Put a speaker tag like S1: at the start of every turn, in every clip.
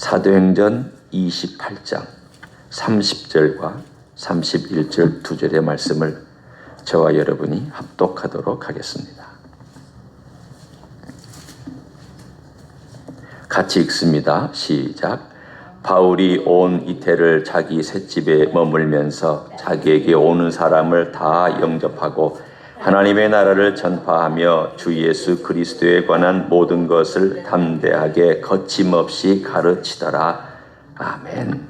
S1: 사도행전 28장 30절과 31절 두 절의 말씀을 저와 여러분이 합독하도록 하겠습니다. 같이 읽습니다. 시작. 바울이 온 이태를 자기 셋집에 머물면서 자기에게 오는 사람을 다 영접하고 하나님의 나라를 전파하며 주 예수 그리스도에 관한 모든 것을 담대하게 거침없이 가르치더라. 아멘.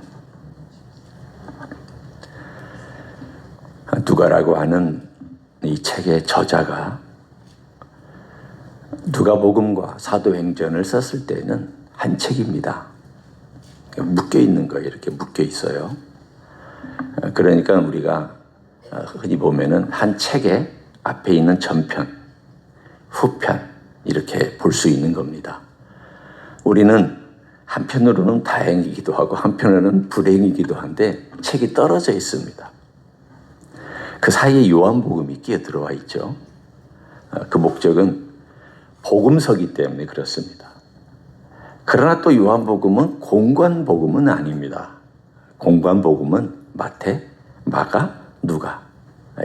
S1: 누가라고 하는 이 책의 저자가 누가복음과 사도행전을 썼을 때는 한 책입니다. 묶여 있는 거예요. 이렇게 묶여 있어요. 그러니까 우리가 흔히 보면은 한 책에 앞에 있는 전편, 후편 이렇게 볼 수 있는 겁니다. 우리는 한편으로는 다행이기도 하고 한편으로는 불행이기도 한데 책이 떨어져 있습니다. 그 사이에 요한복음이 끼어 들어와 있죠. 그 목적은 복음서기 때문에 그렇습니다. 그러나 또 요한복음은 공관복음은 아닙니다. 공관복음은 마태, 마가, 누가.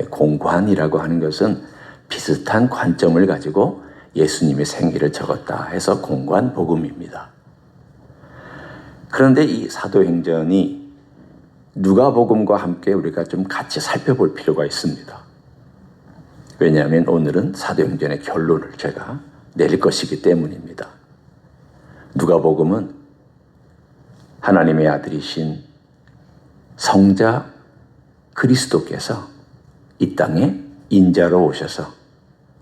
S1: 공관이라고 하는 것은 비슷한 관점을 가지고 예수님의 생애를 적었다 해서 공관복음입니다. 그런데 이 사도행전이 누가복음과 함께 우리가 좀 같이 살펴볼 필요가 있습니다. 왜냐하면 오늘은 사도행전의 결론을 제가 내릴 것이기 때문입니다. 누가복음은 하나님의 아들이신 성자 그리스도께서 이 땅에 인자로 오셔서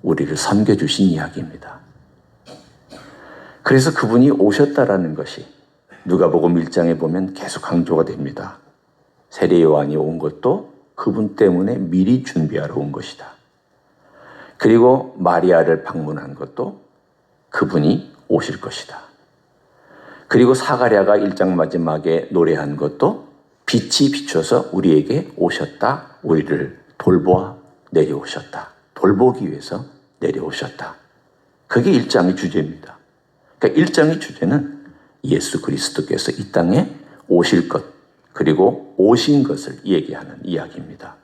S1: 우리를 섬겨주신 이야기입니다. 그래서 그분이 오셨다라는 것이 누가복음 1장에 보면 계속 강조가 됩니다. 세례 요한이 온 것도 그분 때문에 미리 준비하러 온 것이다. 그리고 마리아를 방문한 것도 그분이 오실 것이다. 그리고 사가랴가 1장 마지막에 노래한 것도 빛이 비춰서 우리에게 오셨다. 우리를 돌보아 내려오셨다. 돌보기 위해서 내려오셨다. 그게 1장의 주제입니다. 그러니까 1장의 주제는 예수 그리스도께서 이 땅에 오실 것, 그리고 오신 것을 얘기하는 이야기입니다.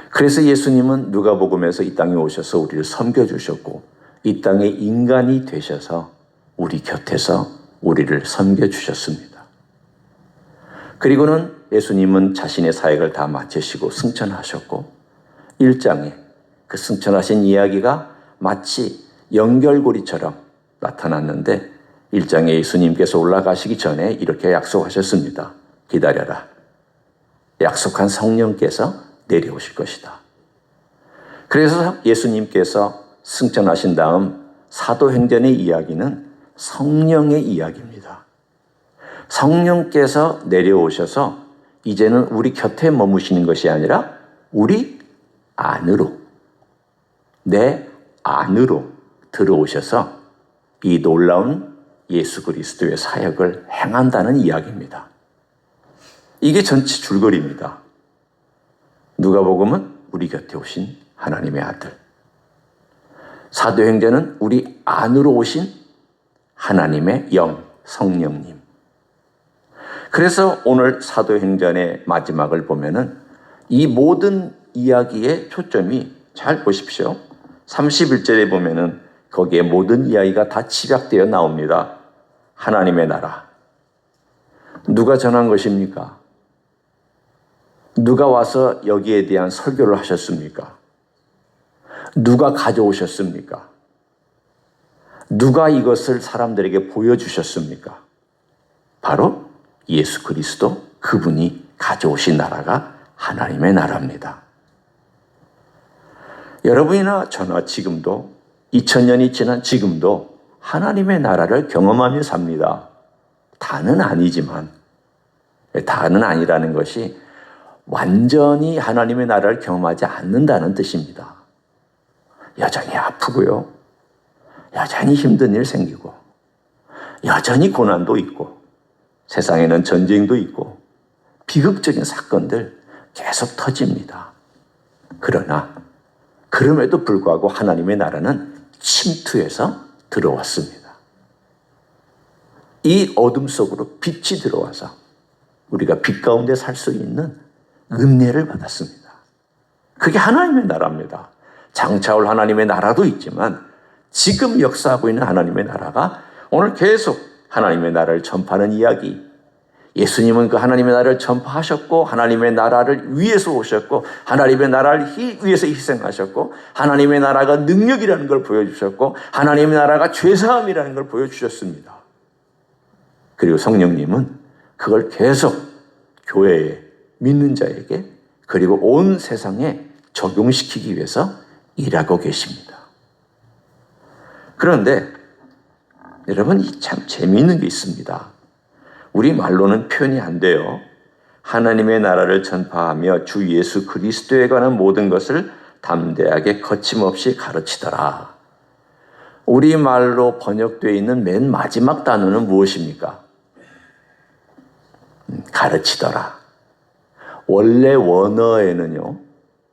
S1: 그래서 예수님은 누가복음에서 이 땅에 오셔서 우리를 섬겨주셨고 이 땅에 인간이 되셔서 우리 곁에서 우리를 섬겨주셨습니다. 그리고는 예수님은 자신의 사역을 다 마치시고 승천하셨고 1장에 그 승천하신 이야기가 마치 연결고리처럼 나타났는데 1장에 예수님께서 올라가시기 전에 이렇게 약속하셨습니다. 기다려라. 약속한 성령께서 내려오실 것이다. 그래서 예수님께서 승천하신 다음 사도행전의 이야기는 성령의 이야기입니다. 성령께서 내려오셔서 이제는 우리 곁에 머무시는 것이 아니라 우리 안으로, 내 안으로 들어오셔서 이 놀라운 예수 그리스도의 사역을 행한다는 이야기입니다. 이게 전체 줄거리입니다. 누가복음은 우리 곁에 오신 하나님의 아들. 사도행전은 우리 안으로 오신 하나님의 영, 성령님. 그래서 오늘 사도행전의 마지막을 보면은 이 모든 이야기의 초점이 잘 보십시오. 31절에 보면은 거기에 모든 이야기가 다 집약되어 나옵니다. 하나님의 나라. 누가 전한 것입니까? 누가 와서 여기에 대한 설교를 하셨습니까? 누가 가져오셨습니까? 누가 이것을 사람들에게 보여주셨습니까? 바로 예수 그리스도 그분이 가져오신 나라가 하나님의 나라입니다. 여러분이나 저나 지금도 2000년이 지난 지금도 하나님의 나라를 경험하며 삽니다. 다는 아니지만 다는 아니라는 것이 완전히 하나님의 나라를 경험하지 않는다는 뜻입니다. 여전히 아프고요. 여전히 힘든 일 생기고 여전히 고난도 있고 세상에는 전쟁도 있고 비극적인 사건들 계속 터집니다. 그러나 그럼에도 불구하고 하나님의 나라는 침투해서 들어왔습니다. 이 어둠 속으로 빛이 들어와서 우리가 빛 가운데 살 수 있는 은혜를 받았습니다. 그게 하나님의 나라입니다. 장차올 하나님의 나라도 있지만 지금 역사하고 있는 하나님의 나라가 오늘 계속 하나님의 나라를 전파하는 이야기. 예수님은 그 하나님의 나라를 전파하셨고 하나님의 나라를 위해서 오셨고 하나님의 나라를 위해서 희생하셨고 하나님의 나라가 능력이라는 걸 보여주셨고 하나님의 나라가 죄사함이라는 걸 보여주셨습니다. 그리고 성령님은 그걸 계속 교회에 믿는 자에게 그리고 온 세상에 적용시키기 위해서 일하고 계십니다. 그런데 여러분 참 재미있는 게 있습니다. 우리 말로는 표현이 안 돼요. 하나님의 나라를 전파하며 주 예수 그리스도에 관한 모든 것을 담대하게 거침없이 가르치더라. 우리 말로 번역되어 있는 맨 마지막 단어는 무엇입니까? 가르치더라. 원래 원어에는요,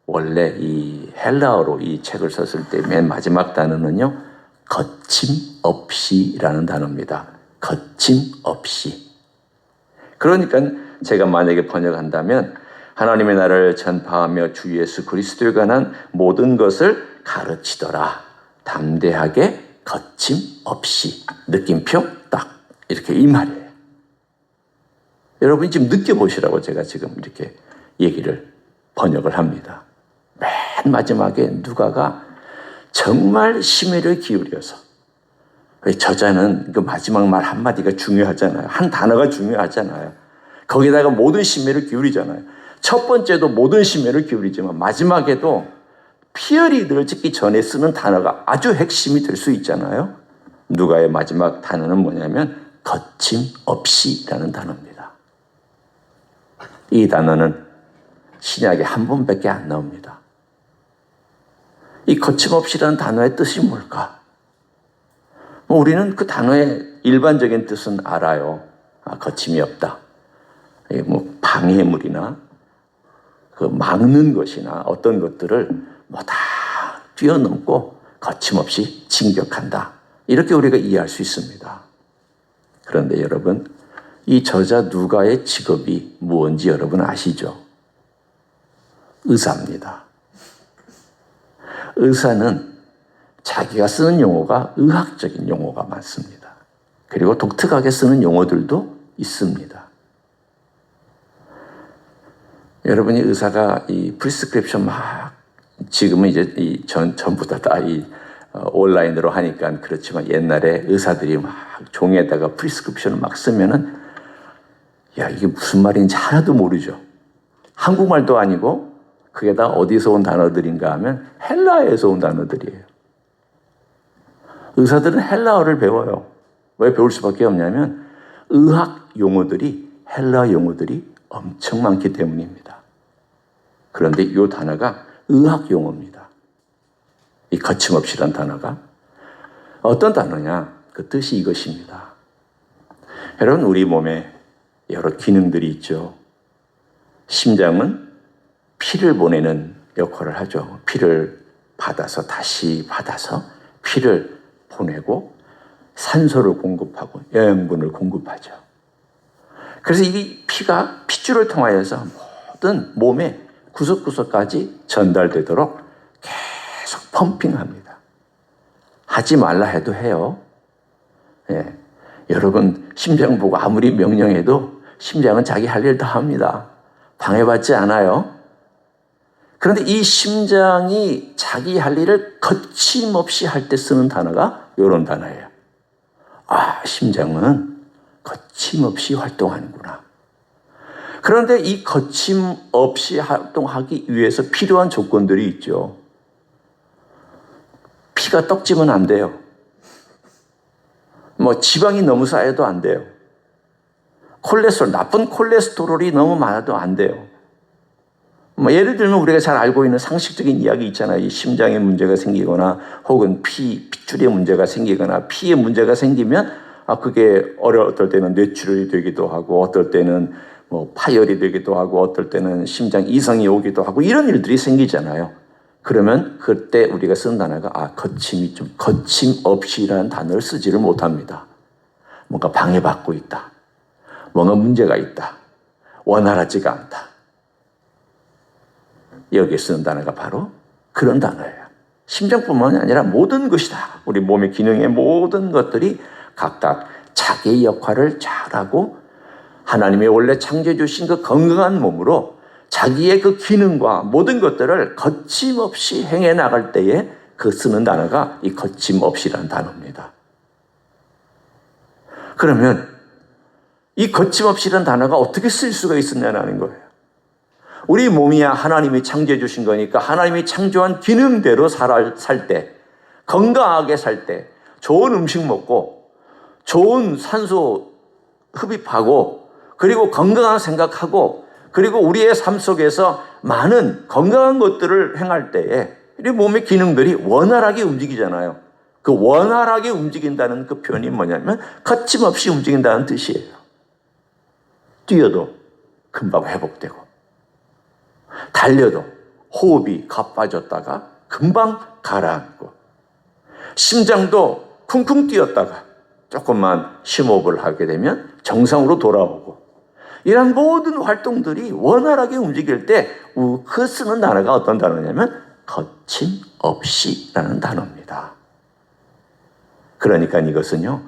S1: 원래 이 헬라어로 이 책을 썼을 때 맨 마지막 단어는요, 거침없이라는 단어입니다. 거침없이. 그러니까 제가 만약에 번역한다면 하나님의 나라를 전파하며 주 예수 그리스도에 관한 모든 것을 가르치더라. 담대하게 거침없이. 느낌표 딱 이렇게 이 말이에요. 여러분이 지금 느껴보시라고 제가 지금 이렇게 얘기를 번역을 합니다. 맨 마지막에 누가가 정말 심혈을 기울여서 저자는 그 마지막 말 한마디가 중요하잖아요. 한 단어가 중요하잖아요. 거기다가 모든 심혈을 기울이잖아요. 첫 번째도 모든 심혈을 기울이지만 마지막에도 피어리드를 찍기 전에 쓰는 단어가 아주 핵심이 될 수 있잖아요. 누가의 마지막 단어는 뭐냐면 거침없이라는 단어입니다. 이 단어는 신약에 한 번밖에 안 나옵니다. 이 거침없이라는 단어의 뜻이 뭘까? 우리는 그 단어의 일반적인 뜻은 알아요. 거침이 없다. 방해물이나 그 막는 것이나 어떤 것들을 다 뛰어넘고 거침없이 진격한다. 이렇게 우리가 이해할 수 있습니다. 그런데 여러분, 이 저자 누가의 직업이 무엇인지 여러분 아시죠? 의사입니다. 의사는 자기가 쓰는 용어가 의학적인 용어가 많습니다. 그리고 독특하게 쓰는 용어들도 있습니다. 여러분이 의사가 이 프리스크립션 막 지금은 이제 전부 다 온라인으로 하니까 그렇지만 옛날에 의사들이 막 종이에다가 프리스크립션을 막 쓰면은 야, 이게 무슨 말인지 하나도 모르죠. 한국말도 아니고 그게 다 어디서 온 단어들인가 하면 헬라어에서 온 단어들이에요. 의사들은 헬라어를 배워요. 왜 배울 수밖에 없냐면 의학 용어들이 헬라어 용어들이 엄청 많기 때문입니다. 그런데 이 단어가 의학 용어입니다. 이 거침없이란 단어가 어떤 단어냐? 그 뜻이 이것입니다. 여러분, 우리 몸에 여러 기능들이 있죠. 심장은 피를 보내는 역할을 하죠. 피를 받아서 다시 받아서 피를 보내고 산소를 공급하고 영양분을 공급하죠. 그래서 이 피가 핏줄을 통하여서 모든 몸의 구석구석까지 전달되도록 계속 펌핑합니다. 하지 말라 해도 해요. 예. 여러분, 심장 보고 아무리 명령해도 심장은 자기 할 일 다 합니다. 방해받지 않아요. 그런데 이 심장이 자기 할 일을 거침없이 할 때 쓰는 단어가 이런 단어예요. 아, 심장은 거침없이 활동하는구나. 그런데 이 거침없이 활동하기 위해서 필요한 조건들이 있죠. 피가 떡지면 안 돼요. 지방이 너무 쌓여도 안 돼요. 나쁜 콜레스테롤이 너무 많아도 안 돼요. 예를 들면 우리가 잘 알고 있는 상식적인 이야기 있잖아요. 이 심장에 문제가 생기거나 혹은 핏줄에 문제가 생기거나 피에 문제가 생기면 그게 어떨 때는 뇌출혈이 되기도 하고 어떨 때는 파열이 되기도 하고 어떨 때는 심장 이상이 오기도 하고 이런 일들이 생기잖아요. 그러면 그때 우리가 쓴 단어가 거침없이라는 단어를 쓰지를 못합니다. 뭔가 방해받고 있다. 뭔가 문제가 있다. 원활하지가 않다. 여기에 쓰는 단어가 바로 그런 단어예요. 심장뿐만이 아니라 모든 것이다. 우리 몸의 기능의 모든 것들이 각각 자기의 역할을 잘하고 하나님이 원래 창조해 주신 그 건강한 몸으로 자기의 그 기능과 모든 것들을 거침없이 행해 나갈 때에 그 쓰는 단어가 이 거침없이라는 단어입니다. 그러면 이 거침없이라는 단어가 어떻게 쓸 수가 있었냐는 거예요. 우리 몸이야 하나님이 창조해 주신 거니까 하나님이 창조한 기능대로 살 때, 건강하게 살 때, 좋은 음식 먹고 좋은 산소 흡입하고 그리고 건강한 생각하고 그리고 우리의 삶 속에서 많은 건강한 것들을 행할 때에 우리 몸의 기능들이 원활하게 움직이잖아요. 그 원활하게 움직인다는 그 표현이 뭐냐면 거침없이 움직인다는 뜻이에요. 뛰어도 금방 회복되고 달려도 호흡이 가빠졌다가 금방 가라앉고 심장도 쿵쿵 뛰었다가 조금만 심호흡을 하게 되면 정상으로 돌아오고 이런 모든 활동들이 원활하게 움직일 때 그 쓰는 단어가 어떤 단어냐면 거침없이라는 단어입니다. 그러니까 이것은요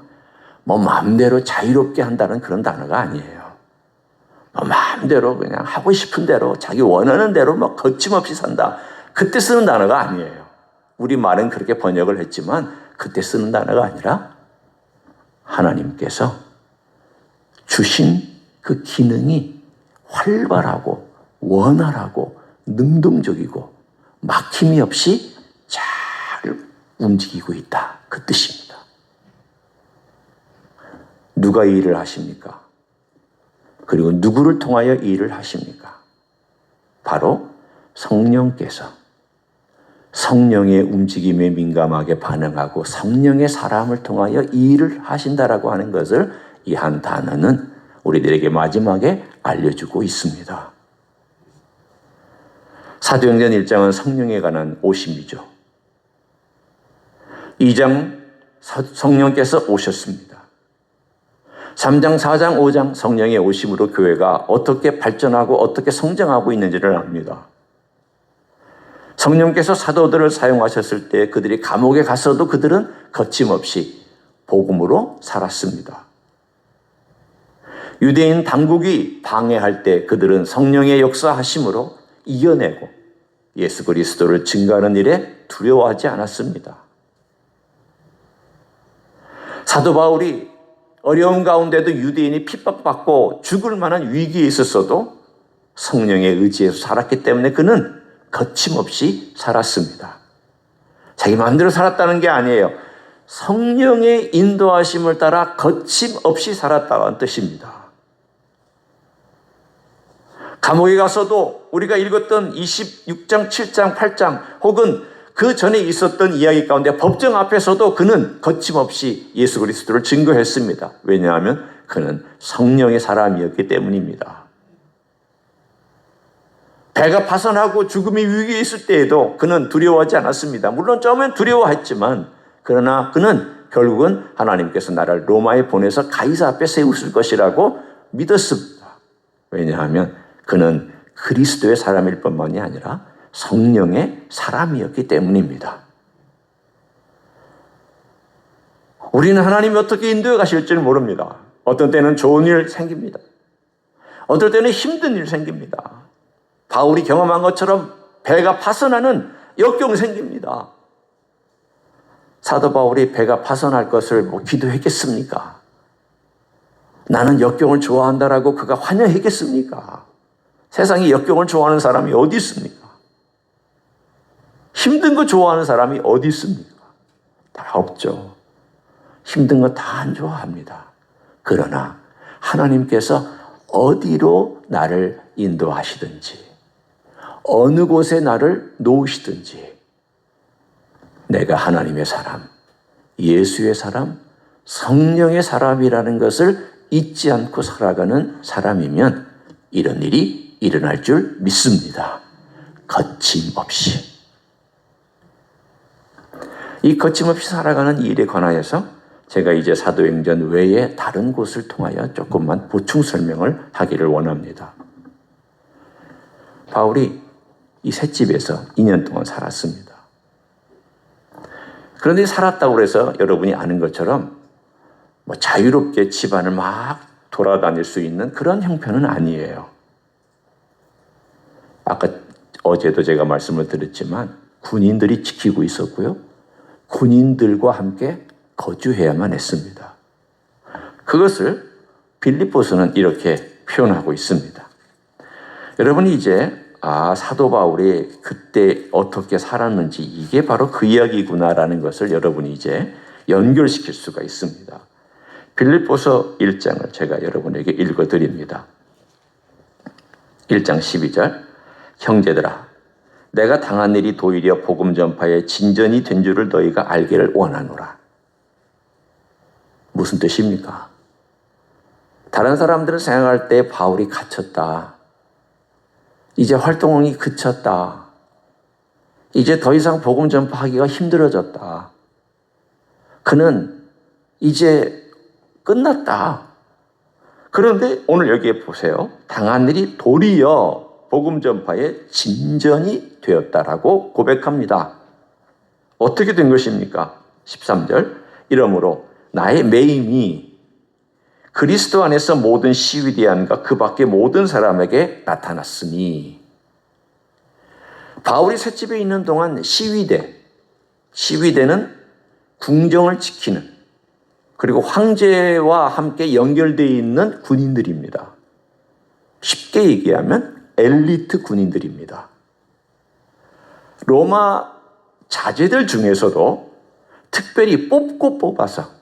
S1: 뭐 마음대로 자유롭게 한다는 그런 단어가 아니에요. 뭐 마음대로 그냥 하고 싶은 대로 자기 원하는 대로 뭐 거침없이 산다. 그때 쓰는 단어가 아니에요. 우리 말은 그렇게 번역을 했지만 그때 쓰는 단어가 아니라 하나님께서 주신 그 기능이 활발하고 원활하고 능동적이고 막힘이 없이 잘 움직이고 있다. 그 뜻입니다. 누가 이 일을 하십니까? 그리고 누구를 통하여 이 일을 하십니까? 바로 성령께서 성령의 움직임에 민감하게 반응하고 성령의 사람을 통하여 이 일을 하신다라고 하는 것을 이 한 단어는 우리들에게 마지막에 알려주고 있습니다. 사도행전 1장은 성령에 관한 오심이죠. 2장 성령께서 오셨습니다. 3장, 4장, 5장 성령의 오심으로 교회가 어떻게 발전하고 어떻게 성장하고 있는지를 압니다. 성령께서 사도들을 사용하셨을 때 그들이 감옥에 갔어도 그들은 거침없이 복음으로 살았습니다. 유대인 당국이 방해할 때 그들은 성령의 역사하심으로 이겨내고 예수 그리스도를 증거하는 일에 두려워하지 않았습니다. 사도 바울이 어려운 가운데도 유대인이 핍박받고 죽을 만한 위기에 있었어도 성령의 의지에서 살았기 때문에 그는 거침없이 살았습니다. 자기 마음대로 살았다는 게 아니에요. 성령의 인도하심을 따라 거침없이 살았다는 뜻입니다. 감옥에 가서도 우리가 읽었던 26장, 7장, 8장 혹은 그 전에 있었던 이야기 가운데 법정 앞에서도 그는 거침없이 예수 그리스도를 증거했습니다. 왜냐하면 그는 성령의 사람이었기 때문입니다. 배가 파선하고 죽음의 위기에 있을 때에도 그는 두려워하지 않았습니다. 물론 처음엔 두려워했지만 그러나 그는 결국은 하나님께서 나를 로마에 보내서 가이사 앞에 세우실 것이라고 믿었습니다. 왜냐하면 그는 그리스도의 사람일 뿐만이 아니라 성령의 사람이었기 때문입니다. 우리는 하나님이 어떻게 인도해 가실지를 모릅니다. 어떤 때는 좋은 일 생깁니다. 어떨 때는 힘든 일 생깁니다. 바울이 경험한 것처럼 배가 파선하는 역경이 생깁니다. 사도 바울이 배가 파선할 것을 기도했겠습니까? 나는 역경을 좋아한다라고 그가 환영했겠습니까? 세상에 역경을 좋아하는 사람이 어디 있습니까? 힘든 거 좋아하는 사람이 어디 있습니까? 다 없죠. 힘든 거 다 안 좋아합니다. 그러나 하나님께서 어디로 나를 인도하시든지 어느 곳에 나를 놓으시든지 내가 하나님의 사람, 예수의 사람, 성령의 사람이라는 것을 잊지 않고 살아가는 사람이면 이런 일이 일어날 줄 믿습니다. 거침없이. 이 거침없이 살아가는 이 일에 관하여서 제가 이제 사도행전 외에 다른 곳을 통하여 조금만 보충 설명을 하기를 원합니다. 바울이 이 셋집에서 2년 동안 살았습니다. 그런데 살았다고 해서 여러분이 아는 것처럼 자유롭게 집안을 막 돌아다닐 수 있는 그런 형편은 아니에요. 아까 어제도 제가 말씀을 드렸지만 군인들이 지키고 있었고요. 군인들과 함께 거주해야만 했습니다. 그것을 빌립보서는 이렇게 표현하고 있습니다. 여러분이 이제 사도 바울이 그때 어떻게 살았는지 이게 바로 그 이야기구나라는 것을 여러분이 이제 연결시킬 수가 있습니다. 빌립보서 1장을 제가 여러분에게 읽어드립니다. 1장 12절 형제들아 내가 당한 일이 도리어 복음 전파의 진전이 된 줄을 너희가 알기를 원하노라. 무슨 뜻입니까? 다른 사람들은 생각할 때 바울이 갇혔다. 이제 활동이 그쳤다. 이제 더 이상 복음 전파하기가 힘들어졌다. 그는 이제 끝났다. 그런데 오늘 여기에 보세요. 당한 일이 도리어 복음 전파의 진전이 되었다라고 고백합니다. 어떻게 된 것입니까? 13절 이러므로 나의 매임이 그리스도 안에서 모든 시위대안과 그 밖의 모든 사람에게 나타났으니 바울이 셋집에 있는 동안 시위대는 궁정을 지키는 그리고 황제와 함께 연결되어 있는 군인들입니다. 쉽게 얘기하면 엘리트 군인들입니다. 로마 자제들 중에서도 특별히 뽑고 뽑아서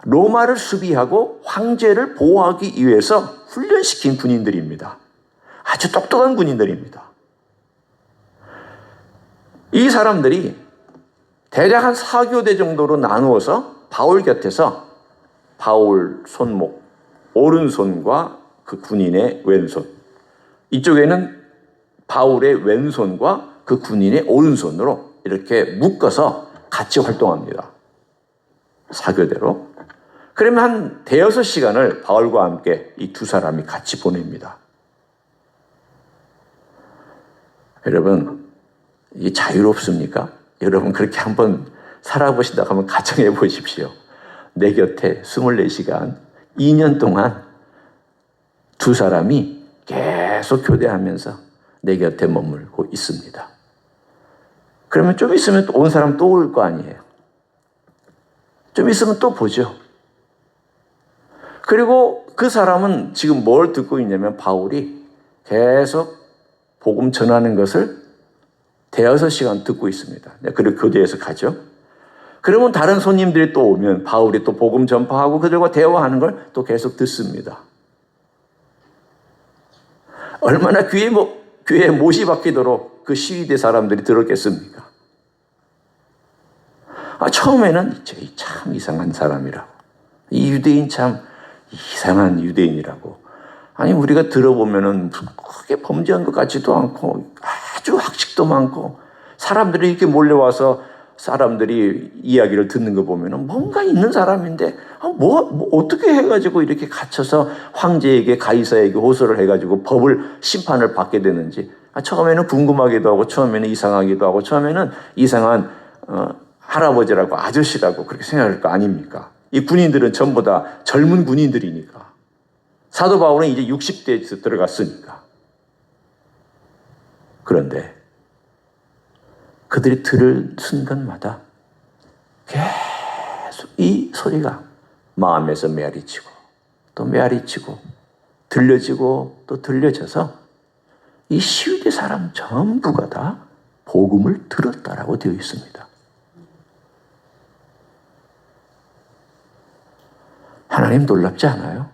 S1: 로마를 수비하고 황제를 보호하기 위해서 훈련시킨 군인들입니다. 아주 똑똑한 군인들입니다. 이 사람들이 대략 한 4교대 정도로 나누어서 바울 곁에서 바울 손목, 오른손과 그 군인의 왼손, 이쪽에는 바울의 왼손과 그 군인의 오른손으로 이렇게 묶어서 같이 활동합니다. 4교대로. 그러면 한 대여섯 시간을 바울과 함께 이 두 사람이 같이 보냅니다. 여러분, 이게 자유롭습니까? 여러분 그렇게 한번 살아보신다고 하면 가정해 보십시오. 내 곁에 24시간, 2년 동안 두 사람이 계속 교대하면서 내 곁에 머물고 있습니다. 그러면 좀 있으면 온 사람 또 올 거 아니에요. 좀 있으면 또 보죠. 그리고 그 사람은 지금 뭘 듣고 있냐면 바울이 계속 복음 전하는 것을 대여섯 시간 듣고 있습니다. 그리고 교대에서 가죠. 그러면 다른 손님들이 또 오면 바울이 또 복음 전파하고 그들과 대화하는 걸 또 계속 듣습니다. 얼마나 귀에 못이 박히도록 그 시위대 사람들이 들었겠습니까? 처음에는 참 이상한 사람이라고. 이 유대인 참 이상한 유대인이라고. 아니 우리가 들어보면은 크게 범죄한 것 같지도 않고 아주 학식도 많고 사람들이 이렇게 몰려와서 사람들이 이야기를 듣는 거 보면은 뭔가 있는 사람인데 어떻게 해가지고 이렇게 갇혀서 황제에게 가이사에게 호소를 해가지고 심판을 받게 되는지 처음에는 궁금하기도 하고 처음에는 이상하기도 하고 처음에는 이상한 할아버지라고 아저씨라고 그렇게 생각할 거 아닙니까? 이 군인들은 전부 다 젊은 군인들이니까. 사도 바울은 이제 60대에 들어갔으니까. 그런데 그들이 들을 순간마다 계속 이 소리가 마음에서 메아리치고 또 메아리치고 들려지고 또 들려져서 이 시위대 사람 전부가 다 복음을 들었다라고 되어 있습니다. 하나님 놀랍지 않아요?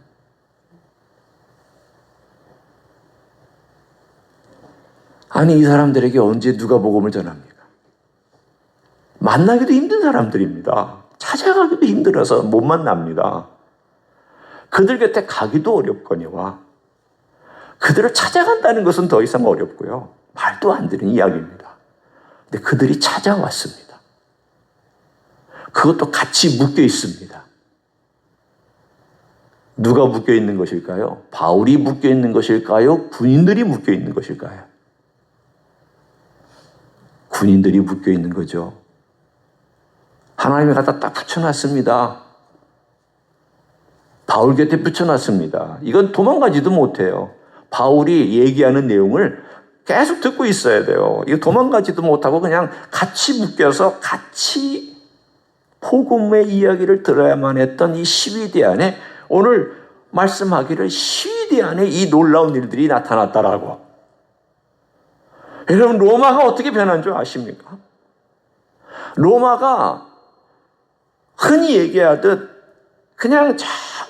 S1: 아니 이 사람들에게 언제 누가 복음을 전합니까? 만나기도 힘든 사람들입니다. 찾아가기도 힘들어서 못 만납니다. 그들 곁에 가기도 어렵거니와 그들을 찾아간다는 것은 더 이상 어렵고요. 말도 안 되는 이야기입니다. 근데 그들이 찾아왔습니다. 그것도 같이 묶여 있습니다. 누가 묶여 있는 것일까요? 바울이 묶여 있는 것일까요? 군인들이 묶여 있는 것일까요? 군인들이 묶여 있는 거죠. 하나님이 갖다 딱 붙여놨습니다. 바울 곁에 붙여놨습니다. 이건 도망가지도 못해요. 바울이 얘기하는 내용을 계속 듣고 있어야 돼요. 이거 도망가지도 못하고 그냥 같이 묶여서 같이 복음의 이야기를 들어야만 했던 이 시위대 안에 오늘 말씀하기를 시위대 안에 이 놀라운 일들이 나타났다라고. 여러분, 로마가 어떻게 변한 줄 아십니까? 로마가 흔히 얘기하듯 그냥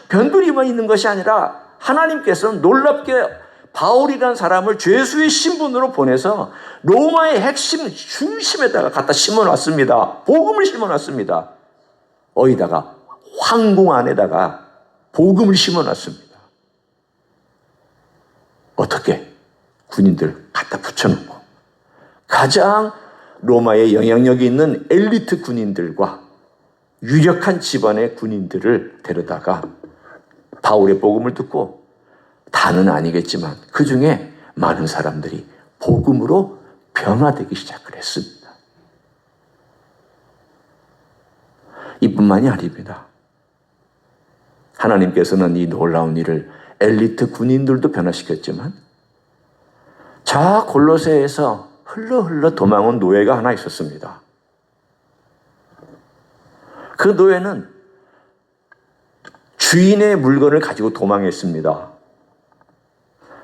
S1: 변두리만 있는 것이 아니라 하나님께서는 놀랍게 바울이라는 사람을 죄수의 신분으로 보내서 로마의 핵심 중심에다가 갖다 심어놨습니다. 복음을 심어놨습니다. 어디다가? 황궁 안에다가 복음을 심어놨습니다. 어떻게? 군인들 갖다 붙여놓고 가장 로마의 영향력이 있는 엘리트 군인들과 유력한 집안의 군인들을 데려다가 바울의 복음을 듣고 다는 아니겠지만 그 중에 많은 사람들이 복음으로 변화되기 시작을 했습니다. 이뿐만이 아닙니다. 하나님께서는 이 놀라운 일을 엘리트 군인들도 변화시켰지만 저 골로새에서 흘러 도망온 노예가 하나 있었습니다. 그 노예는 주인의 물건을 가지고 도망했습니다.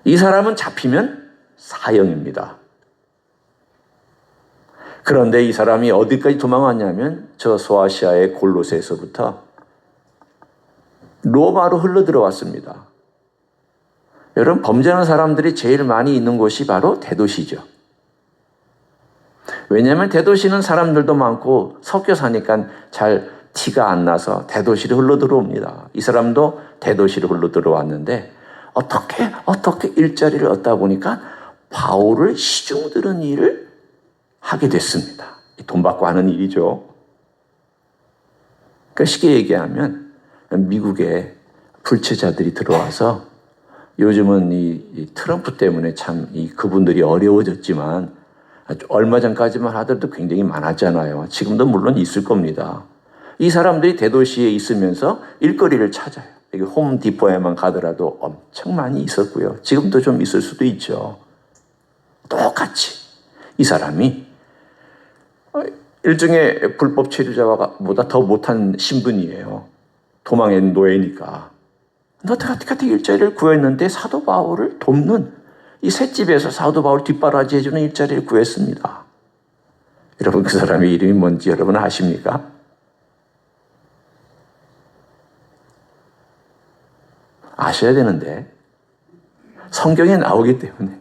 S1: 이 사람은 잡히면 사형입니다. 그런데 이 사람이 어디까지 도망왔냐면 저 소아시아의 골로새에서부터 로마로 흘러 들어왔습니다. 여러분, 범죄하는 사람들이 제일 많이 있는 곳이 바로 대도시죠. 왜냐하면 대도시는 사람들도 많고 섞여 사니까 잘 티가 안 나서 대도시로 흘러 들어옵니다. 이 사람도 대도시로 흘러 들어왔는데 어떻게 일자리를 얻다 보니까 바울을 시중 들은 일을 하게 됐습니다. 돈 받고 하는 일이죠. 그러니까 쉽게 얘기하면 미국에 불체자들이 들어와서 요즘은 이 트럼프 때문에 참 그분들이 어려워졌지만 얼마 전까지만 하더라도 굉장히 많았잖아요. 지금도 물론 있을 겁니다. 이 사람들이 대도시에 있으면서 일거리를 찾아요. 여기 홈디포에만 가더라도 엄청 많이 있었고요. 지금도 좀 있을 수도 있죠. 똑같이 이 사람이 일종의 불법 체류자보다 더 못한 신분이에요. 도망한 노예니까. 어떻게 일자리를 구했는데 사도 바울을 돕는 이 셋집에서 사도 바울 뒷바라지 해주는 일자리를 구했습니다. 여러분, 그 사람의 이름이 뭔지 여러분 아십니까? 아셔야 되는데 성경에 나오기 때문에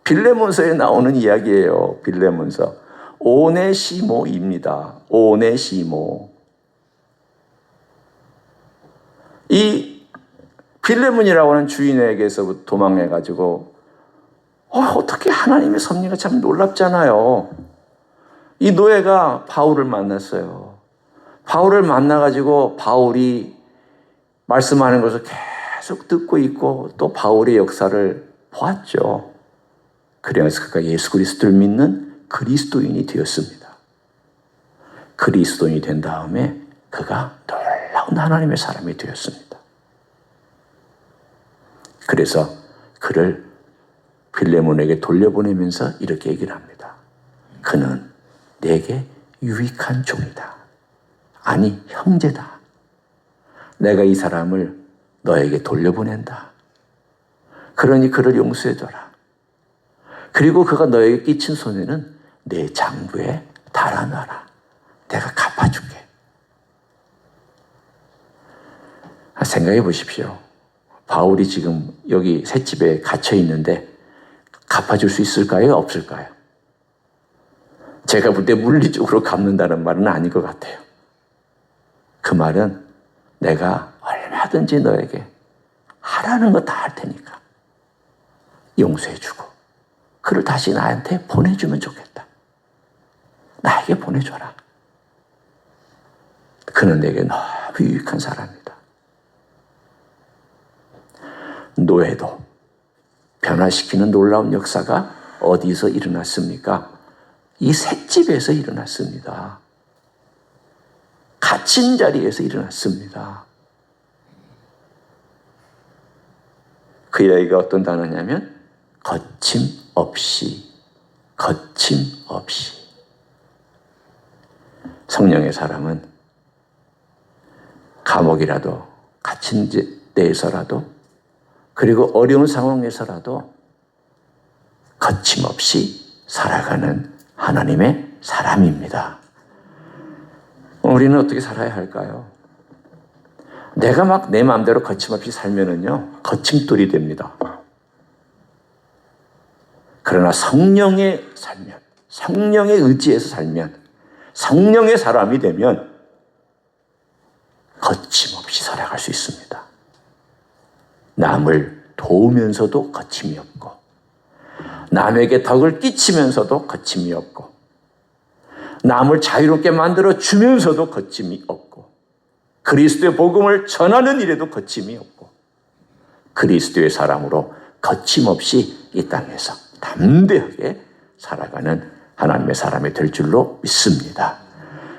S1: 빌레몬서에 나오는 이야기예요. 빌레몬서 오네시모입니다. 오네시모. 이 빌레몬이라고 하는 주인에게서 도망해가지고 어떻게 하나님의 섭리가 참 놀랍잖아요. 이 노예가 바울을 만났어요. 바울을 만나가지고 바울이 말씀하는 것을 계속 듣고 있고 또 바울의 역사를 보았죠. 그래서 그가 예수 그리스도를 믿는 그리스도인이 되었습니다. 그리스도인이 된 다음에 그가 놀라운 하나님의 사람이 되었습니다. 그래서 그를 빌레몬에게 돌려보내면서 이렇게 얘기를 합니다. 그는 내게 유익한 종이다. 아니, 형제다. 내가 이 사람을 너에게 돌려보낸다. 그러니 그를 용서해줘라. 그리고 그가 너에게 끼친 손해는 내 장부에 달아놔라. 내가 갚아줄게. 생각해 보십시오. 바울이 지금 여기 셋집에 갇혀 있는데 갚아줄 수 있을까요? 없을까요? 제가 볼 때 물리적으로 갚는다는 말은 아닐 것 같아요. 그 말은 내가 얼마든지 너에게 하라는 거 다 할 테니까 용서해주고 그를 다시 나한테 보내주면 좋겠다. 나에게 보내줘라. 그는 내게 너무 유익한 사람이다. 노예도 변화시키는 놀라운 역사가 어디서 일어났습니까? 이 셋집에서 일어났습니다. 갇힌 자리에서 일어났습니다. 그 이야기가 어떤 단어냐면 거침없이, 거침없이. 성령의 사람은 감옥이라도 갇힌 데에서라도 그리고 어려운 상황에서라도 거침없이 살아가는 하나님의 사람입니다. 우리는 어떻게 살아야 할까요? 내가 막 내 마음대로 거침없이 살면은요, 거침돌이 됩니다. 그러나 성령에 살면, 성령의 의지에서 살면, 성령의 사람이 되면 거침없이 살아갈 수 있습니다. 남을 도우면서도 거침이 없고, 남에게 덕을 끼치면서도 거침이 없고, 남을 자유롭게 만들어 주면서도 거침이 없고, 그리스도의 복음을 전하는 일에도 거침이 없고, 그리스도의 사람으로 거침없이 이 땅에서 담대하게 살아가는 하나님의 사람이 될 줄로 믿습니다.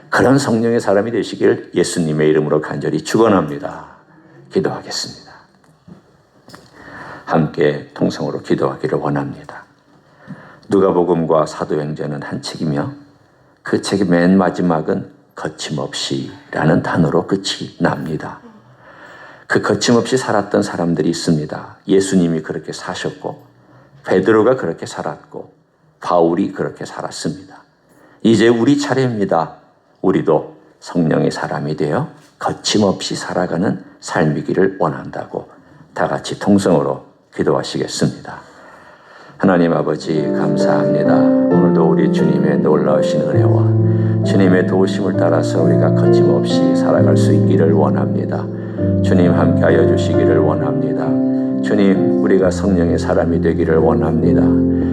S1: 그런 성령의 사람이 되시길 예수님의 이름으로 간절히 축원합니다. 기도하겠습니다. 함께 통성으로 기도하기를 원합니다. 누가복음과 사도행전은 한 책이며 그 책의 맨 마지막은 거침없이라는 단어로 끝이 납니다. 그 거침없이 살았던 사람들이 있습니다. 예수님이 그렇게 사셨고, 베드로가 그렇게 살았고, 바울이 그렇게 살았습니다. 이제 우리 차례입니다. 우리도 성령의 사람이 되어 거침없이 살아가는 삶이기를 원한다고 다 같이 통성으로 기도하시겠습니다. 하나님 아버지 감사합니다. 오늘도 우리 주님의 놀라우신 은혜와 주님의 도우심을 따라서 우리가 거침없이 살아갈 수 있기를 원합니다. 주님 함께하여 주시기를 원합니다. 주님, 우리가 성령의 사람이 되기를 원합니다.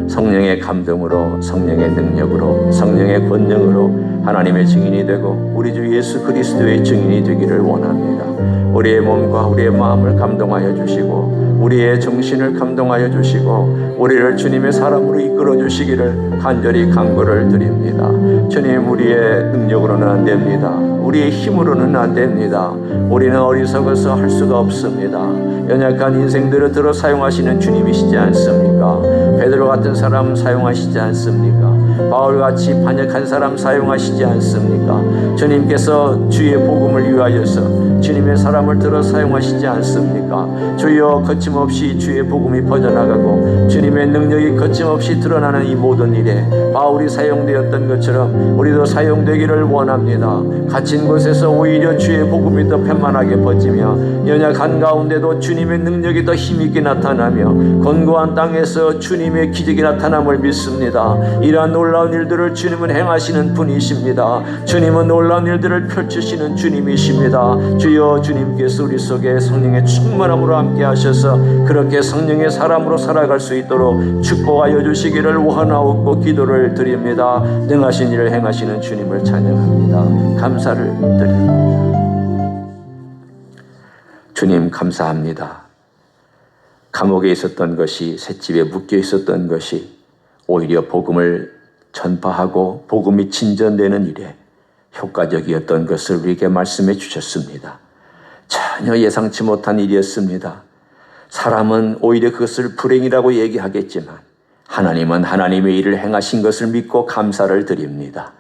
S1: 성령의 감동으로, 성령의 능력으로, 성령의 권능으로 하나님의 증인이 되고 우리 주 예수 그리스도의 증인이 되기를 원합니다. 우리의 몸과 우리의 마음을 감동하여 주시고 우리의 정신을 감동하여 주시고 우리를 주님의 사람으로 이끌어 주시기를 간절히 간구를 드립니다. 주님, 우리의 능력으로는 안 됩니다. 우리의 힘으로는 안 됩니다. 우리는 어리석어서 할 수가 없습니다. 연약한 인생들을 들어 사용하시는 주님이시지 않습니까? 베드로 같은 사람 사용하시지 않습니까? 바울같이 반역한 사람 사용하시지 않습니까? 주님께서 주의 복음을 위하여서 주님의 사람을 들어 사용하시지 않습니까? 주여, 거침없이 주의 복음이 퍼져나가고 주님의 능력이 거침없이 드러나는 이 모든 일에 바울이 사용되었던 것처럼 우리도 사용되기를 원합니다. 갇힌 곳에서 오히려 주의 복음이 더 편만하게 퍼지며 연약한 가운데도 주님의 능력이 더 힘있게 나타나며 견고한 땅에서 주님의 기적이 나타남을 믿습니다. 이러한 놀라운 일들을 주님은 행하시는 분이십니다. 주님은 놀라운 일들을 펼치시는 주님이십니다. 주여, 주님께서 우리 속에 성령의 충만함으로 함께 하셔서 그렇게 성령의 사람으로 살아갈 수 있도록 축복하여 주시기를 원하옵고 기도를 드립니다. 능하신 일을 행하시는 주님을 찬양합니다. 감사를 드립니다. 주님 감사합니다. 감옥에 있었던 것이, 셋집에 묶여 있었던 것이 오히려 복음을 전파하고 복음이 진전되는 일에 효과적이었던 것을 우리에게 말씀해 주셨습니다. 전혀 예상치 못한 일이었습니다. 사람은 오히려 그것을 불행이라고 얘기하겠지만 하나님은 하나님의 일을 행하신 것을 믿고 감사를 드립니다.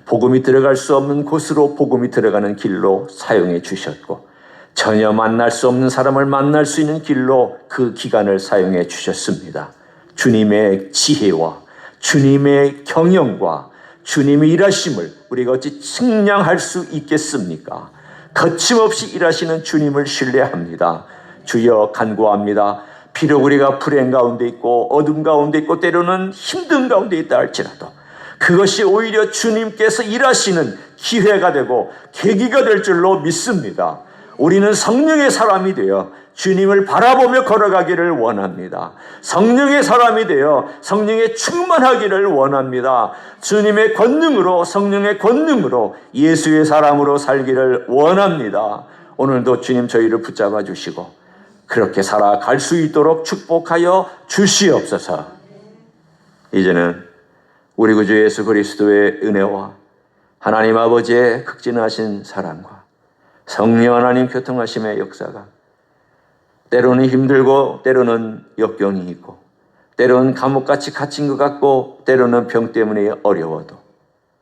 S1: 복음이 들어갈 수 없는 곳으로 복음이 들어가는 길로 사용해 주셨고 전혀 만날 수 없는 사람을 만날 수 있는 길로 그 기간을 사용해 주셨습니다. 주님의 지혜와 주님의 경영과 주님의 일하심을 우리가 어찌 측량할 수 있겠습니까? 거침없이 일하시는 주님을 신뢰합니다. 주여, 간구합니다. 비록 우리가 불행 가운데 있고 어둠 가운데 있고 때로는 힘든 가운데 있다 할지라도 그것이 오히려 주님께서 일하시는 기회가 되고 계기가 될 줄로 믿습니다. 우리는 성령의 사람이 되어 주님을 바라보며 걸어가기를 원합니다. 성령의 사람이 되어 성령에 충만하기를 원합니다. 주님의 권능으로, 성령의 권능으로 예수의 사람으로 살기를 원합니다. 오늘도 주님 저희를 붙잡아 주시고 그렇게 살아갈 수 있도록 축복하여 주시옵소서. 이제는 우리 구주 예수 그리스도의 은혜와 하나님 아버지의 극진하신 사랑과 성령 하나님 교통하심의 역사가 때로는 힘들고 때로는 역경이 있고 때로는 감옥같이 갇힌 것 같고 때로는 병 때문에 어려워도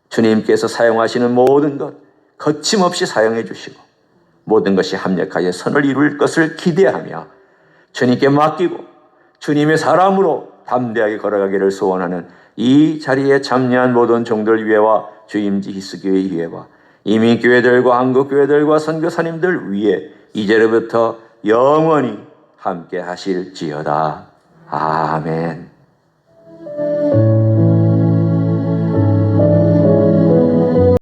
S1: 주님께서 사용하시는 모든 것 거침없이 사용해 주시고 모든 것이 합력하여 선을 이룰 것을 기대하며 주님께 맡기고 주님의 사람으로 담대하게 걸어가기를 소원하는 이 자리에 참여한 모든 종들 위에와 주임지 히스교회 위에와 이민교회들과 한국교회들과 선교사님들 위에 이제로부터 영원히 함께 하실지어다. 아멘.